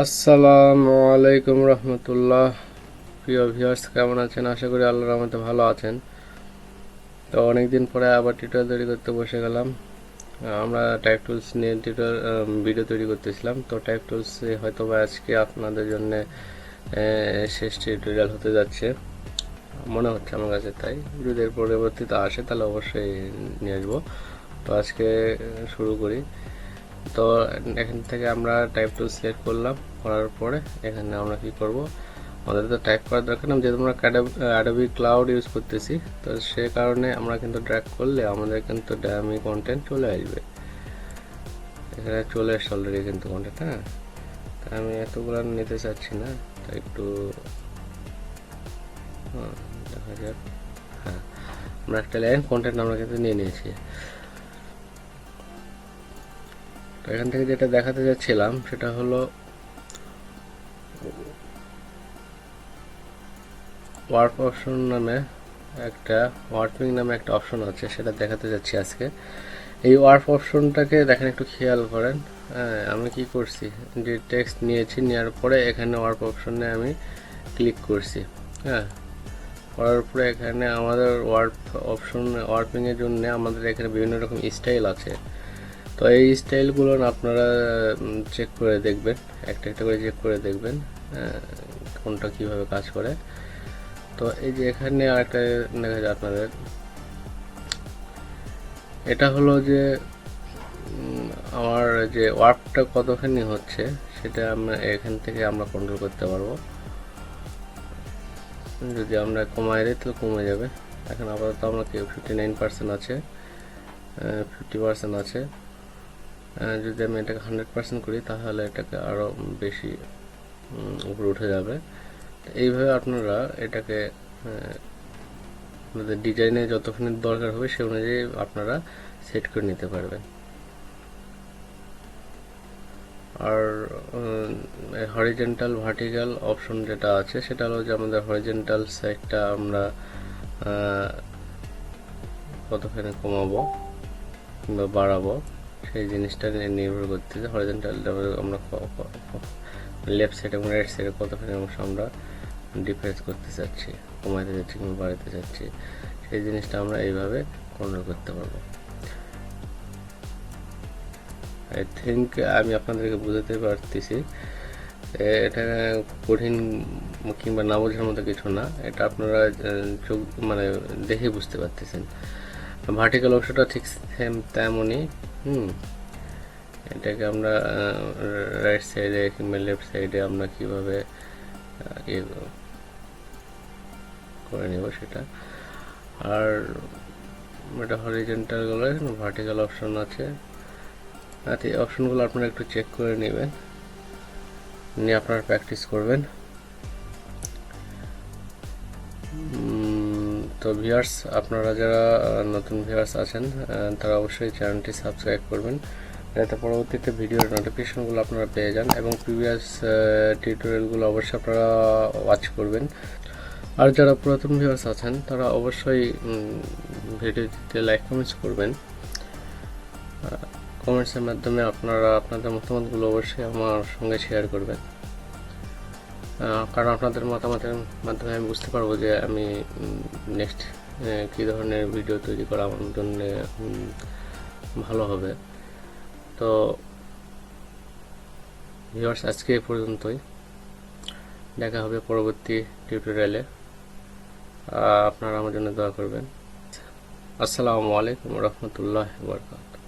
আসসালামু আলাইকুম রহমতুল্লাহ। প্রিয় ভিউয়ার্স, কেমন আছেন? আশা করি আল্লাহর রহমতে ভালো আছেন। তো অনেকদিন পরে আবার টিউটোরিয়াল তৈরি করতে বসে গেলাম। আমরা টাইপ টুলস নিয়ে টিউটোরিয়াল ভিডিও তৈরি করতেছিলাম। তো টাইপ টুলস হয়তো বা আজকে আপনাদের জন্য শেষ টিউটোরিয়াল হতে যাচ্ছে মনে হচ্ছে আমার কাছে। তাই যদি এর পরবর্তীতে আসে তাহলে অবশ্যই নিয়ে আসবো। তো আজকে শুরু করি। তো এখান থেকে আমরা টাইপ টুল সিলেক্ট করলাম, করার পরে এখানে আমরা কি করব, আমাদের তো টাইপ করার দরকার না, যেহেতু আমরা অ্যাডোবি ক্লাউড ইউজ করতেছি। তো সে কারণে আমরা কিন্তু ড্র্যাগ করলে আমাদের কিন্তু ডামি কন্টেন্ট চলে আসবে। এখানে চলে আসছে অলরেডি কিন্তু কন্টেন্ট। হ্যাঁ, আমি এতগুলো নিতে চাচ্ছি না, তাই একটু দেখা যাক। হ্যাঁ, আমরা একটা লাইন কন্টেন্ট আমরা কিন্তু নিয়ে নিয়েছি। তো এখান থেকে যেটা দেখাতে যাচ্ছিলাম সেটা হলো ওয়ার্প অপশন নামে একটা ওয়ার্পিং নামে একটা অপশন আছে, সেটা দেখাতে যাচ্ছি আজকে। এই ওয়ার্প অপশনটাকে দেখেন, একটু খেয়াল করেন। হ্যাঁ, আমি কি করছি, যে টেক্সট নিয়েছি, নেওয়ার পরে এখানে ওয়ার্প অপশনে আমি ক্লিক করছি। হ্যাঁ, করার পরে এখানে আমাদের ওয়ার্প অপশন ওয়ার্পিংয়ের জন্য আমাদের এখানে বিভিন্ন রকম স্টাইল আছে। তো এই স্টাইলগুলো আপনারা চেক করে দেখবেন, একটা একটা করে চেক করে দেখবেন কোনটা কিভাবে কাজ করে। তো এই যে এখানে আরেকটা দেখা যায় আপনাদের, এটা হলো যে আমার যে ওয়ার্পটা কতখানি হচ্ছে সেটা আমরা এখান থেকে আমরা কন্ট্রোল করতে পারবো। যদি আমরা কমাই দিই তাহলে কমে যাবে। এখন আপাতত আমরা 59% আছে, 50% আছে। যদি আমি এটাকে 100% করি তাহলে এটাকে আরও বেশি উপরে উঠে যাবে। এইভাবে আপনারা এটাকে আপনাদের ডিজাইনে যতখানি দরকার হবে সে অনুযায়ী আপনারা সেট করে নিতে পারবেন। আর হরিজেন্টাল ভার্টিক্যাল অপশন যেটা আছে সেটা হলো যে আমাদের হরিজেন্টাল সাইডটা আমরা কতখানি কমাবো কিংবা বাড়াবো সেই জিনিসটা নির্ভর করতেছে। হরিজেন্টাল আমরা লেফট সাইড এবং রাইট সাইডে কতখানি অংশ আমরা ডিফারেন্স করতে চাচ্ছি, কমাইতে চাচ্ছি কিংবা বাড়াতে চাচ্ছি, সেই জিনিসটা আমরা এইভাবে কন্ট্রোল করতে পারবো। আই থিঙ্ক আমি আপনাদেরকে বোঝাতে পারতেছি। এটা কঠিন কিংবা না বোঝার মতো কিছু না, এটা আপনারা চোখ মানে দেখে বুঝতে পারতেছেন। ভার্টিক্যাল অংশটা ঠিক সেম তেমনই। এটাকে আমরা রাইট সাইডে কিংবা লেফট সাইডে আমরা কিভাবে করে নেব সেটা। আর এটা হরিজেন্টাল গুলো, এখানে ভার্টিক্যাল অপশন আছে। এই অপশনগুলো আপনারা একটু চেক করে নেবেন, নিয়ে আপনারা প্র্যাকটিস করবেন। তো ভিউয়ার্স, আপনারা যারা নতুন ভিউয়ার্স আছেন তারা অবশ্যই চ্যানেলটি সাবস্ক্রাইব করবেন, যাতে পরবর্তীতে ভিডিওর নোটিফিকেশনগুলো আপনারা পেয়ে যান, এবং প্রিভিয়াস টিউটোরিয়ালগুলো অবশ্যই আপনারা ওয়াচ করবেন। আর যারা পুরাতন ভিউয়ার্স আছেন তারা অবশ্যই ভিডিওটিতে লাইক কমেন্টস করবেন। কমেন্টসের মাধ্যমে আপনারা আপনাদের মতামতগুলো অবশ্যই আমার সঙ্গে শেয়ার করবেন, কারণ আপনাদের মতামতের মাধ্যমে আমি বুঝতে পারবো যে আমি নেক্সট কী ধরনের ভিডিও তৈরি করা আমার জন্য ভালো হবে। তো ভিউয়ার্স, আজকে এই পর্যন্তই, দেখা হবে পরবর্তী টিউটোরিয়ালে। আপনারা আমার জন্য দোয়া করবেন। আসসালামু আলাইকুম রহমতুল্লাহ বারাকাতুহু।